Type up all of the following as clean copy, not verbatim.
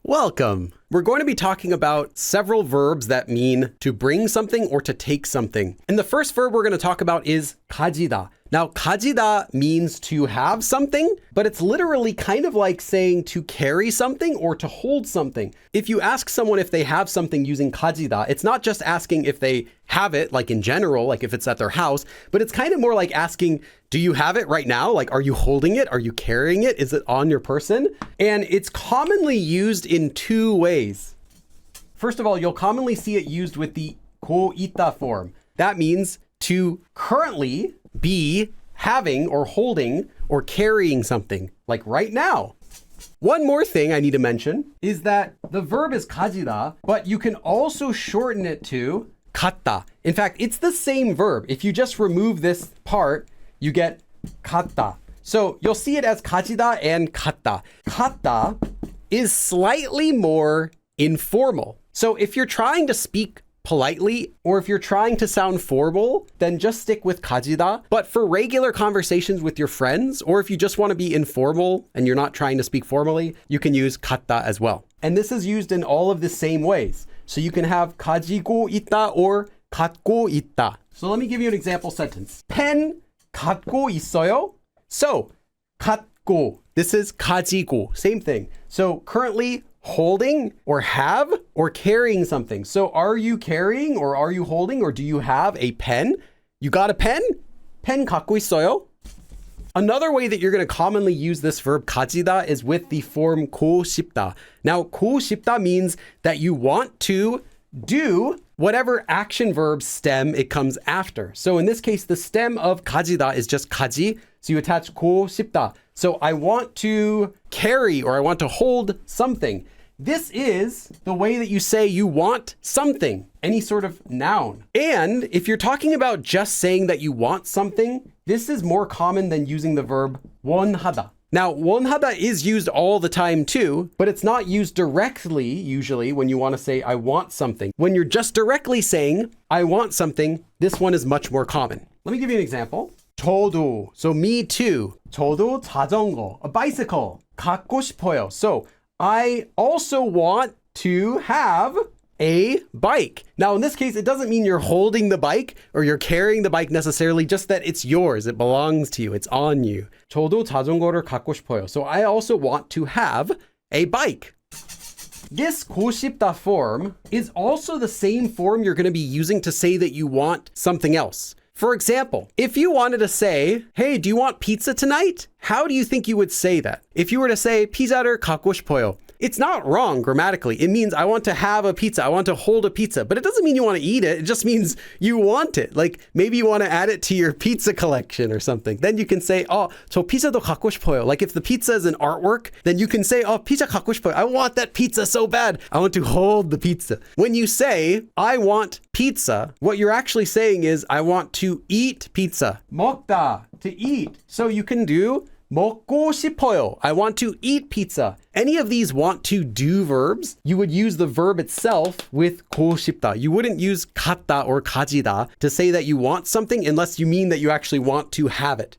Welcome. We're going to be talking about several verbs that mean to bring something or to take something. And the first verb we're going to talk about is 가지다. Now, 가지다 means to have something, but it's literally kind of like saying to carry something or to hold something. If you ask someone if they have something using 가지다, it's not just asking if they have it, like in general, like if it's at their house, but it's kind of more like asking, do you have it right now? Like, are you holding it? Are you carrying it? Is it on your person? And it's commonly used in two ways. First of all, you'll commonly see it used with the 고있다 form. That means to currently be having or holding or carrying something, like right now. One more thing I need to mention is that the verb is 가지다, but you can also shorten it to 갖다. In fact, it's the same verb. If you just remove this part, you get 갖다. So you'll see it as 가지다 and 갖다. 갖다 is slightly more informal. So if you're trying to speak politely, or if you're trying to sound formal, then just stick with 가지다. But for regular conversations with your friends, or if you just want to be informal and you're not trying to speak formally, you can use 갖다 as well. And this is used in all of the same ways. So you can have 가지고 있다 or 갖고 있다. So let me give you an example sentence. 펜 갖고 있어요? So 갖고, this is 가지고, same thing. So currently holding or have or carrying something. So are you carrying or are you holding or do you have a pen? You got a pen? 펜 갖고 있어요? Another way that you're going to commonly use this verb 가지다 is with the form 고 싶다. Now, 고 싶다 means that you want to do whatever action verb stem it comes after. So in this case, the stem of 가지다 is just 가지. So you attach 고 싶다. So I want to carry or I want to hold something. This is the way that you say you want something, any sort of noun. And if you're talking about just saying that you want something, this is more common than using the verb 원하다. Now, 원하다 is used all the time too, but it's not used directly usually when you want to say I want something. When you're just directly saying I want something, this one is much more common. Let me give you an example. 저도, so me too. 저도 자전거, a bicycle. 갖고 싶어요. So I also want to have a bike. Now, in this case, it doesn't mean you're holding the bike or you're carrying the bike necessarily, just that it's yours. It belongs to you. It's on you. 저도 자전거를 갖고 싶어요. So I also want to have a bike. This 고 싶다 form is also the same form you're going to be using to say that you want something else. For example, if you wanted to say, hey, do you want pizza tonight? How do you think you would say that? If you were to say, 피자를 갖고 싶어요, it's not wrong grammatically. It means I want to have a pizza. I want to hold a pizza. But it doesn't mean you want to eat it. It just means you want it. Like maybe you want to add it to your pizza collection or something. Then you can say, 저 피자도 갖고 싶어요. Like if the pizza is an artwork, then you can say, 피자 갖고 싶어요. I want that pizza so bad. I want to hold the pizza. When you say, I want pizza, what you're actually saying is, I want to eat pizza. 먹다, to eat. So you can do 먹고 싶어요. I want to eat pizza. Any of these want to do verbs, you would use the verb itself with 고 싶다. You wouldn't use 갖다 or 가지다 to say that you want something unless you mean that you actually want to have it.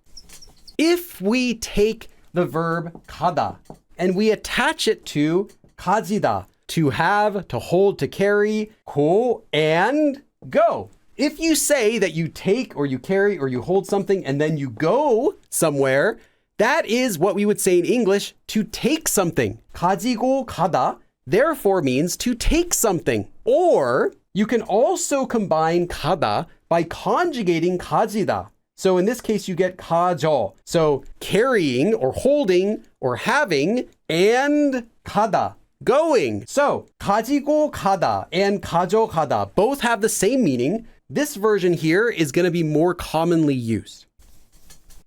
If we take the verb 가다 and we attach it to 가지다, to have, to hold, to carry, 고 and go. If you say that you take or you carry or you hold something and then you go somewhere, that is what we would say in English, to take something. 가지고 가다, therefore means to take something. Or you can also combine 가다 by conjugating 가지다. So in this case, you get 가져. So carrying or holding or having and 가다, going. So 가지고 가다 and 가져가다 both have the same meaning. This version here is going to be more commonly used.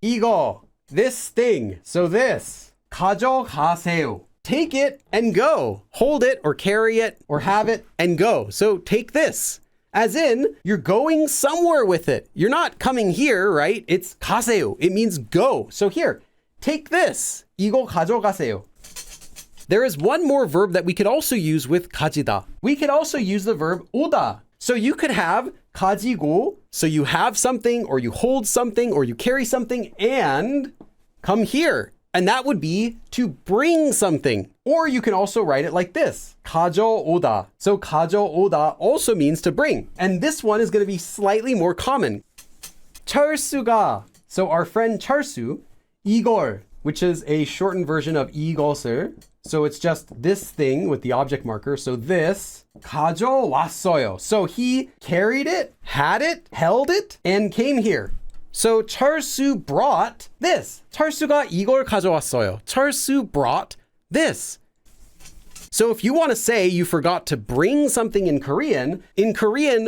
이거, this thing, so this, 가져가세요. Take it and go. Hold it or carry it or have it and go. So take this. As in, you're going somewhere with it. You're not coming here, right? It's 가세요. It means go. So here, take this. 이거 가져가세요. There is one more verb that we could also use with 가지다. We could also use the verb 오다. So you could have 가지고, so you have something or you hold something or you carry something and come here. And that would be to bring something. Or you can also write it like this, 가져오다. So 가져오다 also means to bring. And this one is going to be slightly more common. 철수가. So our friend 철수, 이걸, which is a shortened version of 이것을. So it's just this thing with the object marker. So this, 가져왔어요. So he carried it, had it, held it, and came here. So 철수 brought this. 철수가 이걸 가져왔어요. 철수 brought this. So if you want to say you forgot to bring something in Korean,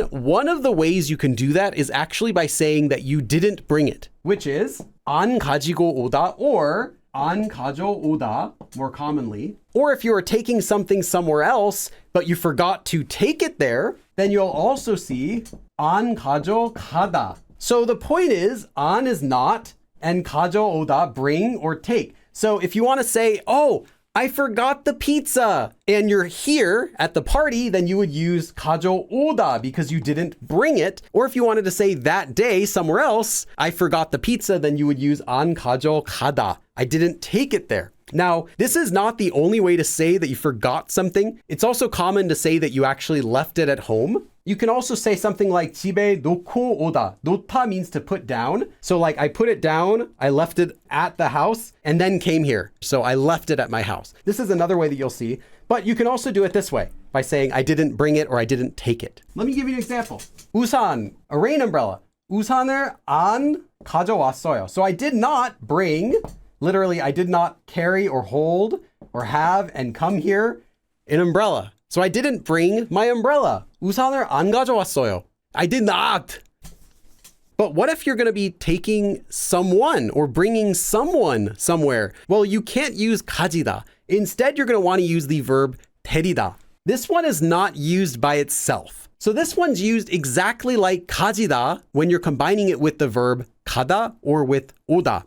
one of the ways you can do that is actually by saying that you didn't bring it, which is 안 가지고 오다 or 안 가져오다, more commonly. Or if you are taking something somewhere else, but you forgot to take it there, then you'll also see 안 가져가다. So the point is, 안 is not, and 가져오다, bring or take. So if you want to say, oh, I forgot the pizza, and you're here at the party, then you would use 가져오다 because you didn't bring it. Or if you wanted to say that day somewhere else, I forgot the pizza, then you would use 안 가져가다. I didn't take it there. Now, this is not the only way to say that you forgot something. It's also common to say that you actually left it at home. You can also say something like 집에 놓고 오다. 놓다 means to put down. So like I put it down, I left it at the house, and then came here. So I left it at my house. This is another way that you'll see. But you can also do it this way by saying I didn't bring it or I didn't take it. Let me give you an example. 우산, a rain umbrella. 우산을 안 가져왔어요. So I did not bring, literally I did not carry or hold or have and come here an umbrella. So I didn't bring my umbrella. 우산을 안 가져왔어요. I did not. But what if you're going to be taking someone or bringing someone somewhere? Well, you can't use 가지다. Instead, you're going to want to use the verb 데리다. This one is not used by itself. So this one's used exactly like 가지다 when you're combining it with the verb 가다 or with 오다.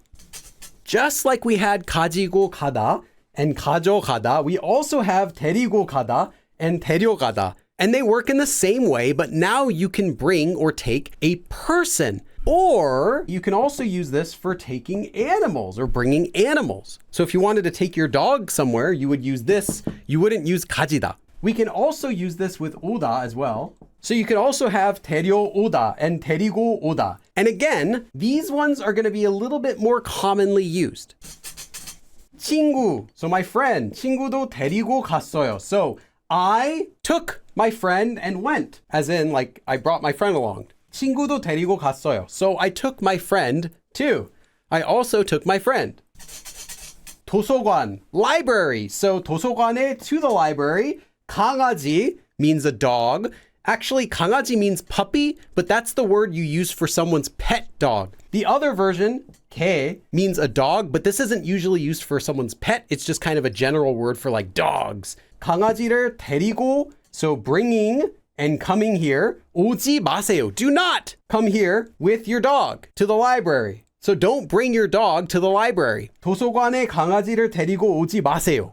Just like we had 가지고 가다 and 가져가다, we also have 데리고 가다 and 데려가다. And they work in the same way, but now you can bring or take a person. Or you can also use this for taking animals or bringing animals. So if you wanted to take your dog somewhere, you would use this. You wouldn't use 가지다. We can also use this with 오다 as well. So you can also have 데려오다 and 데리고 오다. And again, these ones are going to be a little bit more commonly used. 친구, so my friend, 친구도 데리고 갔어요. So I took my friend and went, as in like I brought my friend along. 친구도 데리고 갔어요. So I took my friend too. I also took my friend. 도서관, library. So 도서관에 to the library. 강아지 means a dog. Actually, 강아지 means puppy, but that's the word you use for someone's pet dog. The other version, 개, means a dog, but this isn't usually used for someone's pet. It's just kind of a general word for like dogs. 강아지를 데리고, so bringing and coming here. 오지 마세요. Do not come here with your dog to the library. So don't bring your dog to the library. 도서관에 강아지를 데리고 오지 마세요.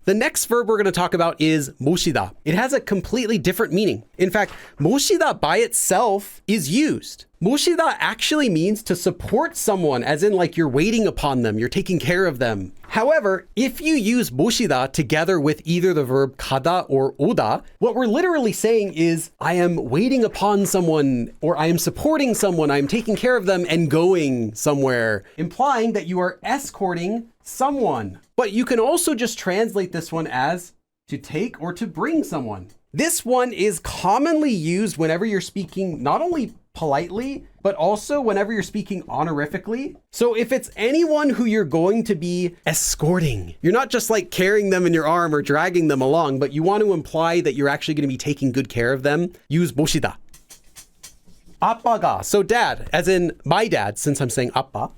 The next verb we're going to talk about is 모시다. It has a completely different meaning. In fact, 모시다 by itself is used. 모시다 actually means to support someone, as in like you're waiting upon them, you're taking care of them. However, if you use 모시다 together with either the verb 가다 or 오다, what we're literally saying is I am waiting upon someone or I am supporting someone, I am taking care of them and going somewhere, implying that you are escorting someone. But you can also just translate this one as to take or to bring someone. This one is commonly used whenever you're speaking not only politely, but also whenever you're speaking honorifically. So if it's anyone who you're going to be escorting, you're not just like carrying them in your arm or dragging them along, but you want to imply that you're actually going to be taking good care of them, use 모시다. 아빠가, so dad, as in my dad, since I'm saying 아빠.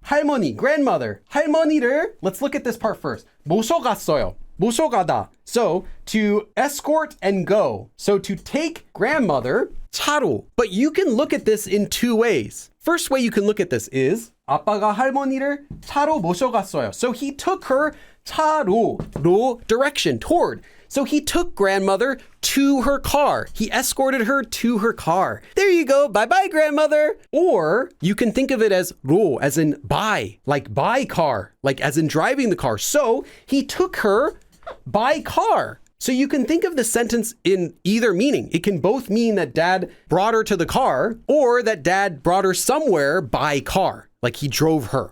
할머니, grandmother. 할머니를, let's look at this part first. 모셔갔어요. 모셔가다. So to escort and go. So to take grandmother, 차로. But you can look at this in two ways. First way you can look at this is 아빠가 할머니를 차로 모셔갔어요. So he took her 차로, 로, direction, toward. So he took grandmother to her car. He escorted her to her car. There you go. Bye-bye, grandmother. Or you can think of it as 로, as in by, like by car, like as in driving the car. So he took her by car. So you can think of the sentence in either meaning. It can both mean that dad brought her to the car or that dad brought her somewhere by car, like he drove her.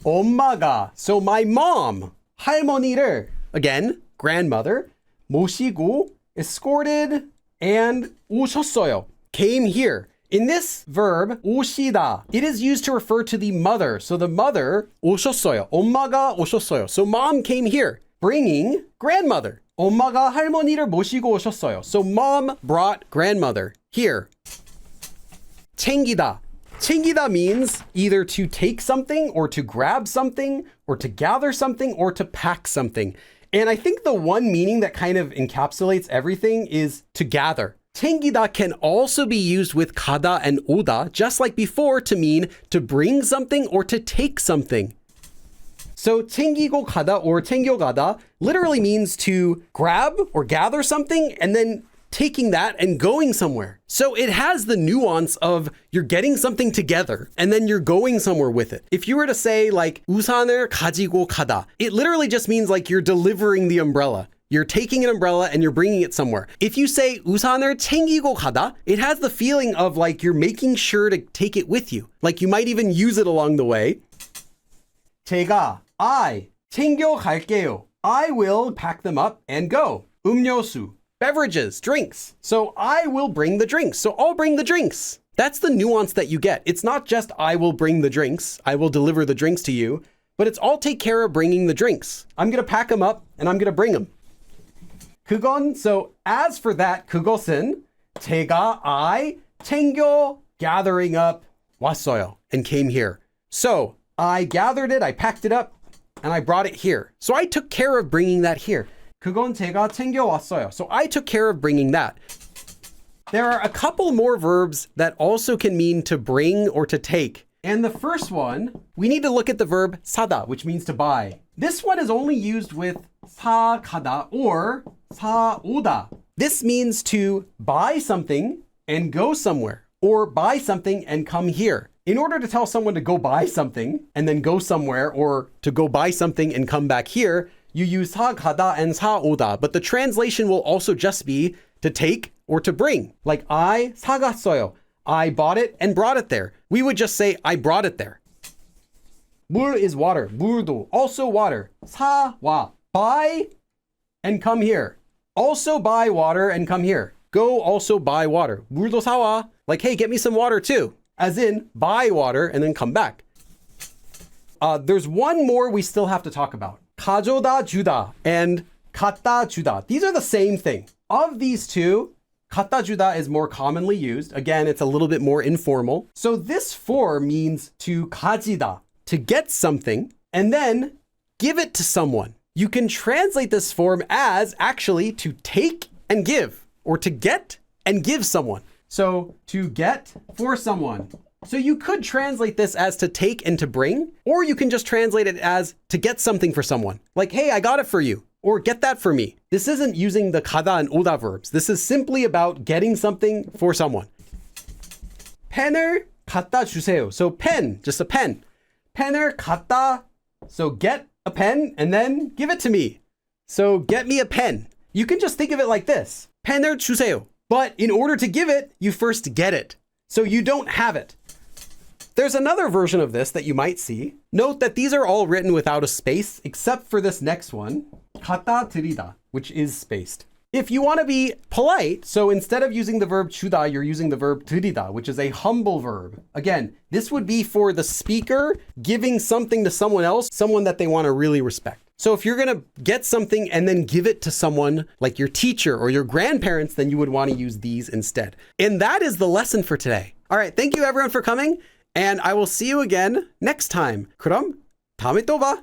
엄마가, so my mom, 할머니를, again, grandmother, 모시고, escorted, and 오셨어요, came here. In this verb, 오시다, it is used to refer to the mother. So the mother, 오셨어요, 엄마가 오셨어요. So mom came here, bringing grandmother. 엄마가 할머니를 모시고 오셨어요. So mom brought grandmother here. 챙기다. 챙기다 means either to take something or to grab something or to gather something or to pack something. And I think the one meaning that kind of encapsulates everything is to gather. 챙기다 can also be used with 가다 and 오다, just like before, to mean to bring something or to take something. So 챙기고 가다 or 챙겨가다 literally means to grab or gather something and then taking that and going somewhere. So it has the nuance of you're getting something together and then you're going somewhere with it. If you were to say like 우산을 가지고 가다, it literally just means like you're delivering the umbrella. You're taking an umbrella and you're bringing it somewhere. If you say 우산을 챙기고 가다, it has the feeling of like you're making sure to take it with you. Like you might even use it along the way. 제가, I, 챙겨갈게요. I will pack them up and go. 음료수, beverages, drinks. So I will bring the drinks. So I'll bring the drinks. That's the nuance that you get. It's not just I will bring the drinks. I will deliver the drinks to you, but it's I'll take care of bringing the drinks. I'm going to pack them up and I'm going to bring them. 그건, so as for that, 그것은 제가, I, 챙겨, gathering up, 왔어요, and came here. So I gathered it, I packed it up, and I brought it here. So I took care of bringing that here. 그건 제가 챙겨왔어요. So I took care of bringing that. There are a couple more verbs that also can mean to bring or to take. And the first one, we need to look at the verb 사다, which means to buy. This one is only used with 사가다 or 사오다. This means to buy something and go somewhere, or buy something and come here. In order to tell someone to go buy something and then go somewhere, or to go buy something and come back here, you use 사가다 and 사오다, but the translation will also just be to take or to bring. Like I 사갔어요. I bought it and brought it there. We would just say I brought it there. 물 is water. 물도, also water. 사와, buy and come here. Also buy water and come here. Go also buy water. 물도 사와. Like, hey, get me some water too. As in, buy water and then come back. There's one more we still have to talk about. 가져다주다 and 갖다주다. These are the same thing. Of these two, 갖다주다 is more commonly used. Again, it's a little bit more informal. So this form means to 가지다, to get something and then give it to someone. You can translate this form as actually to take and give, or to get and give someone. So to get for someone. So you could translate this as to take and to bring, or you can just translate it as to get something for someone. Like, hey, I got it for you, or get that for me. This isn't using the 가다 and 오다 verbs. This is simply about getting something for someone. 펜을 갖다 주세요. So pen, just a pen. 펜을 갖다, so get a pen and then give it to me. So get me a pen. You can just think of it like this. 펜을 주세요. But in order to give it, you first get it. So you don't have it. There's another version of this that you might see. Note that these are all written without a space, except for this next one, 가져다드리다, which is spaced. If you want to be polite, so instead of using the verb 주다, you're using the verb 드리다, which is a humble verb. Again, this would be for the speaker giving something to someone else, someone that they want to really respect. So if you're going to get something and then give it to someone like your teacher or your grandparents, then you would want to use these instead. And that is the lesson for today. All right, thank you everyone for coming, and I will see you again next time. 그럼 다음에 또 봐.